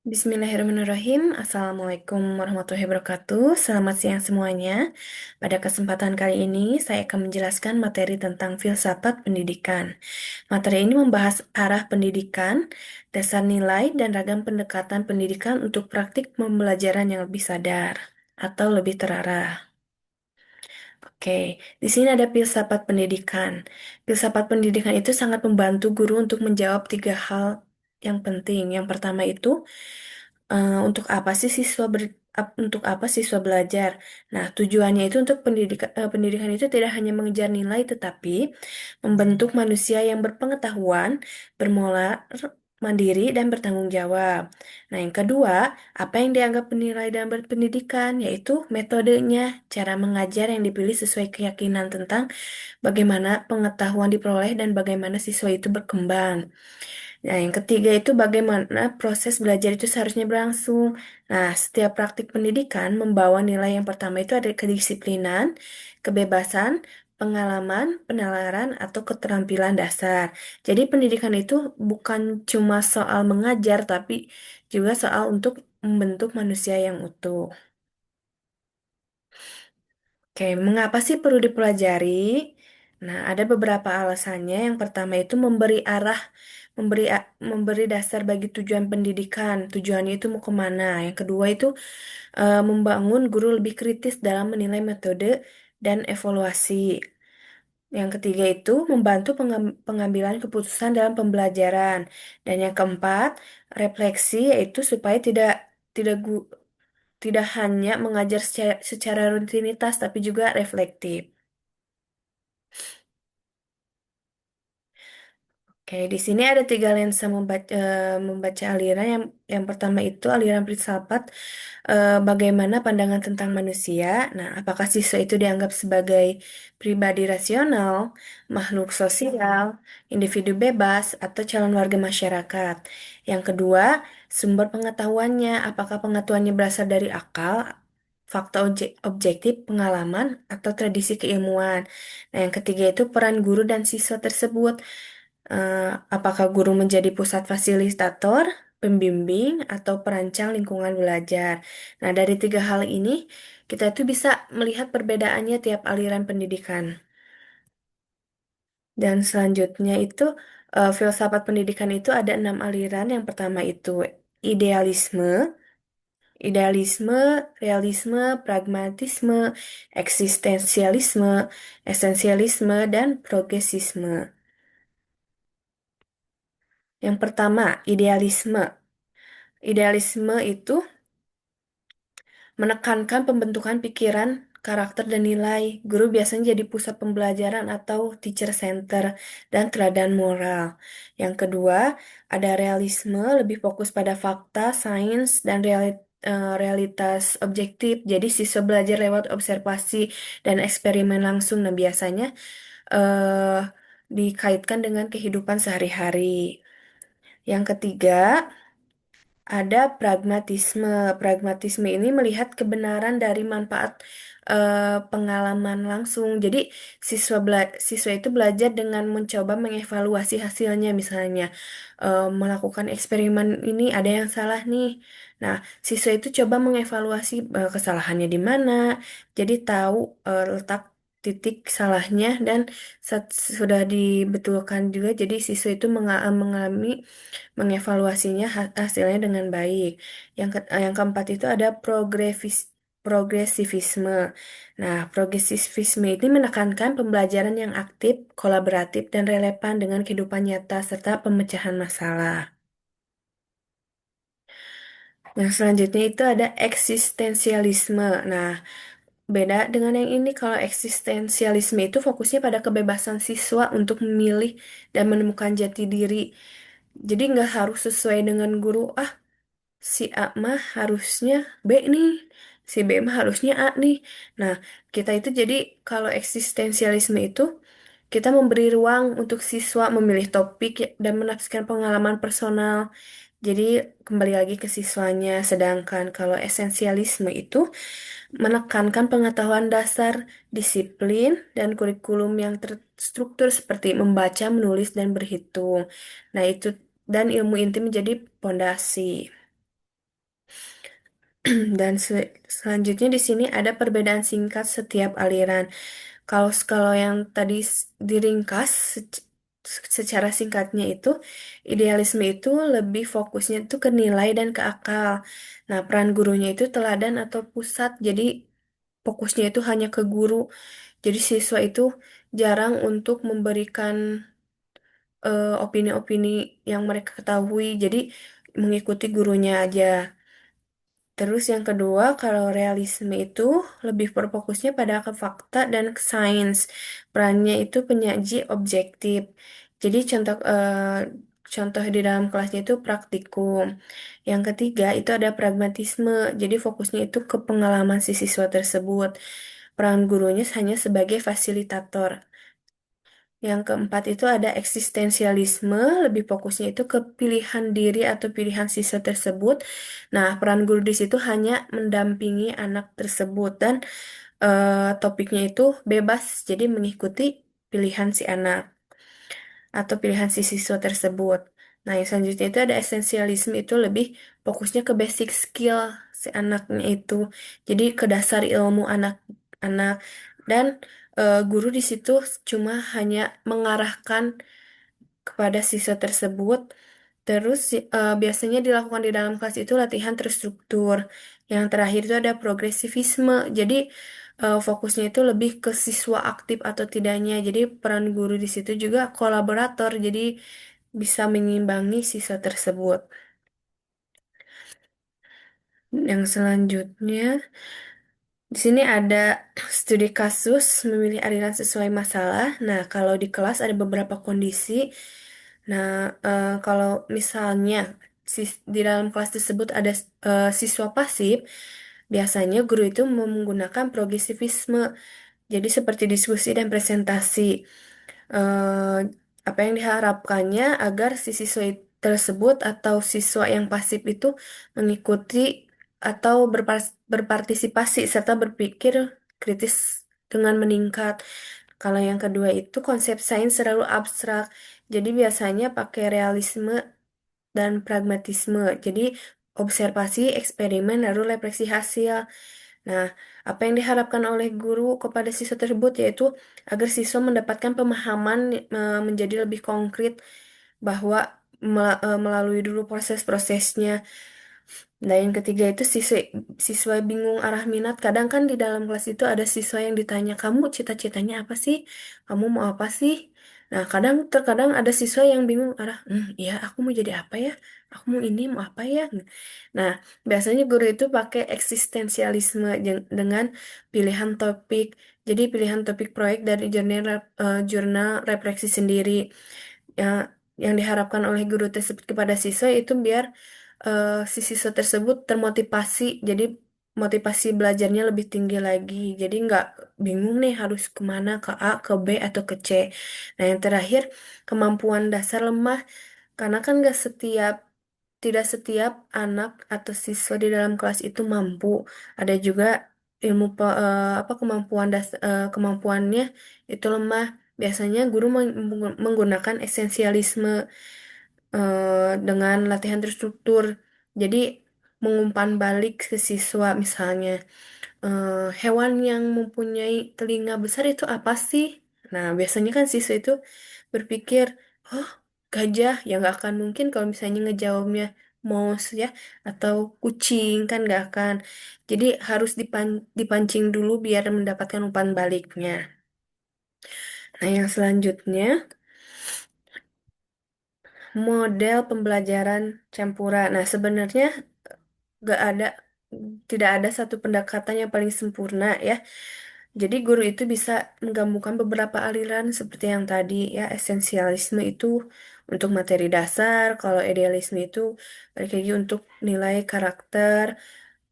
Bismillahirrahmanirrahim. Assalamualaikum warahmatullahi wabarakatuh. Selamat siang semuanya. Pada kesempatan kali ini, saya akan menjelaskan materi tentang filsafat pendidikan. Materi ini membahas arah pendidikan, dasar nilai, dan ragam pendekatan pendidikan untuk praktik pembelajaran yang lebih sadar atau lebih terarah. Oke, di sini ada filsafat pendidikan. Filsafat pendidikan itu sangat membantu guru untuk menjawab tiga hal yang penting. Yang pertama itu, untuk apa sih untuk apa siswa belajar? Nah, tujuannya itu untuk pendidikan itu tidak hanya mengejar nilai, tetapi membentuk manusia yang berpengetahuan, bermoral, mandiri, dan bertanggung jawab. Nah, yang kedua, apa yang dianggap penilai dalam berpendidikan, yaitu metodenya, cara mengajar yang dipilih sesuai keyakinan tentang bagaimana pengetahuan diperoleh dan bagaimana siswa itu berkembang. Nah, yang ketiga itu bagaimana proses belajar itu seharusnya berlangsung. Nah, setiap praktik pendidikan membawa nilai yang pertama itu ada kedisiplinan, kebebasan, pengalaman, penalaran, atau keterampilan dasar. Jadi pendidikan itu bukan cuma soal mengajar, tapi juga soal untuk membentuk manusia yang utuh. Oke, mengapa sih perlu dipelajari? Nah, ada beberapa alasannya. Yang pertama itu memberi dasar bagi tujuan pendidikan. Tujuannya itu mau kemana? Yang kedua itu membangun guru lebih kritis dalam menilai metode dan evaluasi. Yang ketiga itu membantu pengambilan keputusan dalam pembelajaran. Dan yang keempat, refleksi yaitu supaya tidak gu- tidak hanya mengajar secara rutinitas tapi juga reflektif. Oke, di sini ada tiga lensa membaca aliran. Yang pertama itu aliran filsafat, bagaimana pandangan tentang manusia. Nah, apakah siswa itu dianggap sebagai pribadi rasional, makhluk sosial, individu bebas, atau calon warga masyarakat? Yang kedua, sumber pengetahuannya. Apakah pengetahuannya berasal dari akal, fakta objektif, pengalaman, atau tradisi keilmuan? Nah, yang ketiga itu peran guru dan siswa tersebut. Apakah guru menjadi pusat fasilitator, pembimbing, atau perancang lingkungan belajar? Nah, dari tiga hal ini, kita itu bisa melihat perbedaannya tiap aliran pendidikan. Dan selanjutnya itu, filsafat pendidikan itu ada enam aliran. Yang pertama itu idealisme, idealisme, realisme, pragmatisme, eksistensialisme, esensialisme, dan progresisme. Yang pertama, idealisme. Idealisme itu menekankan pembentukan pikiran, karakter, dan nilai. Guru biasanya jadi pusat pembelajaran atau teacher center dan teladan moral. Yang kedua, ada realisme, lebih fokus pada fakta, sains, dan realitas objektif. Jadi siswa belajar lewat observasi dan eksperimen langsung. Nah, biasanya eh, dikaitkan dengan kehidupan sehari-hari. Yang ketiga, ada pragmatisme. Pragmatisme ini melihat kebenaran dari manfaat pengalaman langsung. Jadi siswa itu belajar dengan mencoba mengevaluasi hasilnya, misalnya melakukan eksperimen ini ada yang salah nih. Nah, siswa itu coba mengevaluasi kesalahannya di mana. Jadi tahu letak titik salahnya dan sudah dibetulkan juga. Jadi siswa itu mengalami mengevaluasinya hasilnya dengan baik. Yang keempat itu ada progresivisme. Nah, progresivisme ini menekankan pembelajaran yang aktif, kolaboratif, dan relevan dengan kehidupan nyata serta pemecahan masalah. Nah, selanjutnya itu ada eksistensialisme. Nah, beda dengan yang ini, kalau eksistensialisme itu fokusnya pada kebebasan siswa untuk memilih dan menemukan jati diri. Jadi nggak harus sesuai dengan guru. Si A mah harusnya B nih, si B mah harusnya A nih. Nah, kita itu jadi kalau eksistensialisme itu kita memberi ruang untuk siswa memilih topik dan menafsirkan pengalaman personal. Jadi kembali lagi ke siswanya. Sedangkan kalau esensialisme itu menekankan pengetahuan dasar, disiplin, dan kurikulum yang terstruktur seperti membaca, menulis, dan berhitung. Nah, itu dan ilmu inti menjadi pondasi. Selanjutnya di sini ada perbedaan singkat setiap aliran. Kalau yang tadi diringkas secara singkatnya itu, idealisme itu lebih fokusnya itu ke nilai dan ke akal. Nah, peran gurunya itu teladan atau pusat. Jadi fokusnya itu hanya ke guru. Jadi siswa itu jarang untuk memberikan opini-opini yang mereka ketahui. Jadi mengikuti gurunya aja. Terus yang kedua, kalau realisme itu lebih berfokusnya pada ke fakta dan ke sains. Perannya itu penyaji objektif. Jadi contoh di dalam kelasnya itu praktikum. Yang ketiga itu ada pragmatisme. Jadi fokusnya itu ke pengalaman si siswa tersebut. Peran gurunya hanya sebagai fasilitator. Yang keempat itu ada eksistensialisme, lebih fokusnya itu ke pilihan diri atau pilihan siswa tersebut. Nah, peran guru di situ hanya mendampingi anak tersebut dan topiknya itu bebas, jadi mengikuti pilihan si anak atau pilihan si siswa tersebut. Nah, yang selanjutnya itu ada esensialisme itu lebih fokusnya ke basic skill si anaknya itu. Jadi ke dasar ilmu anak-anak dan guru di situ cuma hanya mengarahkan kepada siswa tersebut. Terus biasanya dilakukan di dalam kelas itu latihan terstruktur. Yang terakhir itu ada progresivisme. Jadi fokusnya itu lebih ke siswa aktif atau tidaknya. Jadi peran guru di situ juga kolaborator. Jadi bisa mengimbangi siswa tersebut. Yang selanjutnya di sini ada studi kasus memilih aliran sesuai masalah. Nah, kalau di kelas ada beberapa kondisi. Nah, kalau misalnya di dalam kelas tersebut ada siswa pasif, biasanya guru itu menggunakan progresivisme. Jadi seperti diskusi dan presentasi. eh, Apa yang diharapkannya agar si siswa tersebut atau siswa yang pasif itu mengikuti atau berpartisipasi serta berpikir kritis dengan meningkat. Kalau yang kedua itu konsep sains terlalu abstrak. Jadi biasanya pakai realisme dan pragmatisme. Jadi observasi, eksperimen, lalu refleksi hasil. Nah, apa yang diharapkan oleh guru kepada siswa tersebut yaitu agar siswa mendapatkan pemahaman menjadi lebih konkret bahwa melalui dulu proses-prosesnya. Nah, yang ketiga itu siswa bingung arah minat. Kadang kan di dalam kelas itu ada siswa yang ditanya, "Kamu cita-citanya apa sih? Kamu mau apa sih?" Nah, terkadang ada siswa yang bingung arah, ya aku mau jadi apa ya? Aku mau ini, mau apa ya?" Nah, biasanya guru itu pakai eksistensialisme dengan pilihan topik. Jadi pilihan topik proyek dari jurnal refleksi sendiri. Yang, yang diharapkan oleh guru tersebut kepada siswa itu biar si siswa tersebut termotivasi, jadi motivasi belajarnya lebih tinggi lagi. Jadi nggak bingung nih harus kemana, ke A, ke B, atau ke C. Nah, yang terakhir, kemampuan dasar lemah. Karena kan tidak setiap anak atau siswa di dalam kelas itu mampu. Ada juga apa kemampuannya itu lemah. Biasanya guru menggunakan esensialisme dengan latihan terstruktur. Jadi mengumpan balik ke siswa misalnya, hewan yang mempunyai telinga besar itu apa sih? Nah, biasanya kan siswa itu berpikir, oh gajah, ya nggak akan mungkin kalau misalnya ngejawabnya mouse ya, atau kucing, kan nggak akan. Jadi harus dipancing dulu biar mendapatkan umpan baliknya. Nah, yang selanjutnya, model pembelajaran campuran. Nah, sebenarnya gak ada, tidak ada satu pendekatan yang paling sempurna ya. Jadi guru itu bisa menggabungkan beberapa aliran seperti yang tadi ya, esensialisme itu untuk materi dasar, kalau idealisme itu balik lagi untuk nilai karakter,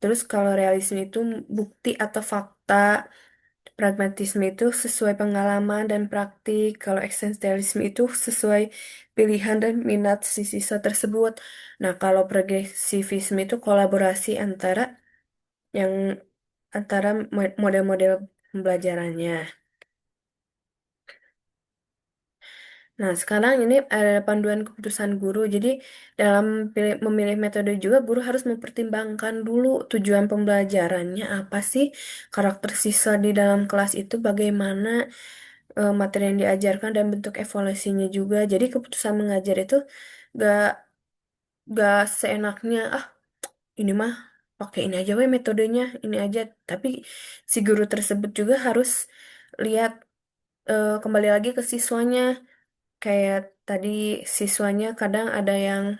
terus kalau realisme itu bukti atau fakta, pragmatisme itu sesuai pengalaman dan praktik, kalau eksistensialisme itu sesuai pilihan dan minat si siswa tersebut. Nah, kalau progresivisme itu kolaborasi yang antara model-model pembelajarannya. Nah, sekarang ini ada panduan keputusan guru. Jadi, dalam memilih metode juga, guru harus mempertimbangkan dulu tujuan pembelajarannya apa sih, karakter siswa di dalam kelas itu bagaimana, materi yang diajarkan, dan bentuk evaluasinya juga. Jadi, keputusan mengajar itu gak, gak seenaknya, ah, ini mah pakai ini aja, weh metodenya, ini aja. Tapi, si guru tersebut juga harus lihat, kembali lagi ke siswanya. Kayak tadi siswanya kadang ada yang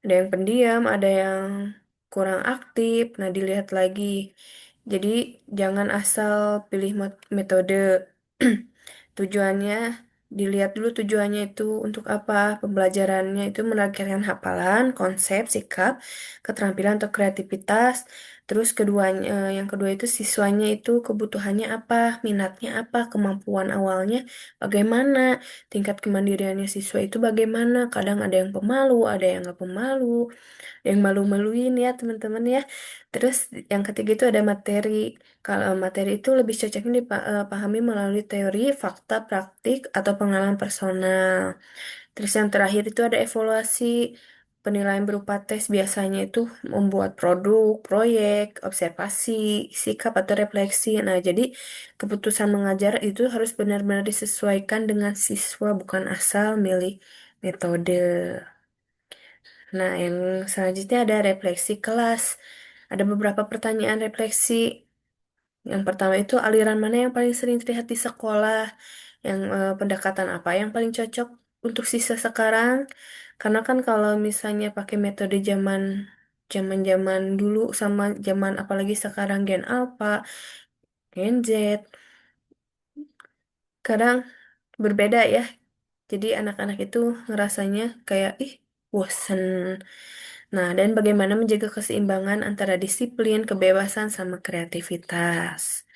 pendiam, ada yang kurang aktif. Nah, dilihat lagi. Jadi, jangan asal pilih metode. Tujuannya, dilihat dulu tujuannya itu untuk apa. Pembelajarannya itu meningkatkan hafalan, konsep, sikap, keterampilan atau kreativitas. Terus yang kedua itu siswanya itu kebutuhannya apa, minatnya apa, kemampuan awalnya bagaimana, tingkat kemandiriannya siswa itu bagaimana. Kadang ada yang pemalu, ada yang nggak pemalu, yang malu-maluin ya teman-teman ya. Terus yang ketiga itu ada materi. Kalau materi itu lebih cocoknya dipahami melalui teori, fakta, praktik, atau pengalaman personal. Terus yang terakhir itu ada evaluasi. Penilaian berupa tes biasanya itu membuat produk, proyek, observasi, sikap atau refleksi. Nah, jadi keputusan mengajar itu harus benar-benar disesuaikan dengan siswa, bukan asal milih metode. Nah, yang selanjutnya ada refleksi kelas. Ada beberapa pertanyaan refleksi. Yang pertama itu aliran mana yang paling sering terlihat di sekolah? Yang pendekatan apa yang paling cocok untuk siswa sekarang? Karena kan kalau misalnya pakai metode zaman-zaman dulu sama zaman apalagi sekarang Gen Alpha, Gen Z, kadang berbeda ya. Jadi anak-anak itu ngerasanya kayak ih bosen. Nah, dan bagaimana menjaga keseimbangan antara disiplin, kebebasan, sama kreativitas.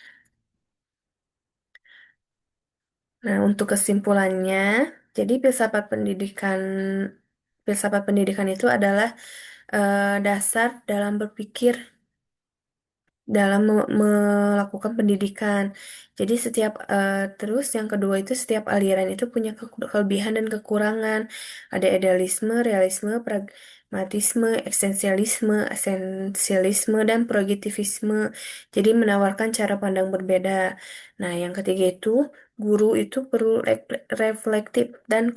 Nah, untuk kesimpulannya, jadi filsafat pendidikan itu adalah dasar dalam berpikir dalam melakukan pendidikan. Jadi terus yang kedua itu setiap aliran itu punya kelebihan dan kekurangan. Ada idealisme, realisme, pragmatisme, esensialisme, dan projektivisme. Jadi menawarkan cara pandang berbeda. Nah, yang ketiga itu guru itu perlu reflektif dan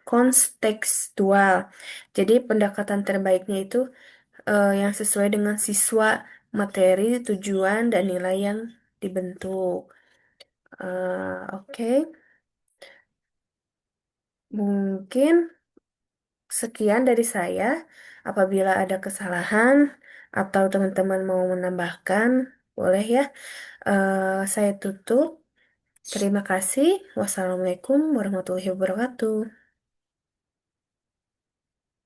kontekstual. Jadi pendekatan terbaiknya itu yang sesuai dengan siswa, materi, tujuan, dan nilai yang dibentuk. Oke, mungkin sekian dari saya. Apabila ada kesalahan atau teman-teman mau menambahkan, boleh ya. Saya tutup. Terima kasih. Wassalamualaikum warahmatullahi wabarakatuh.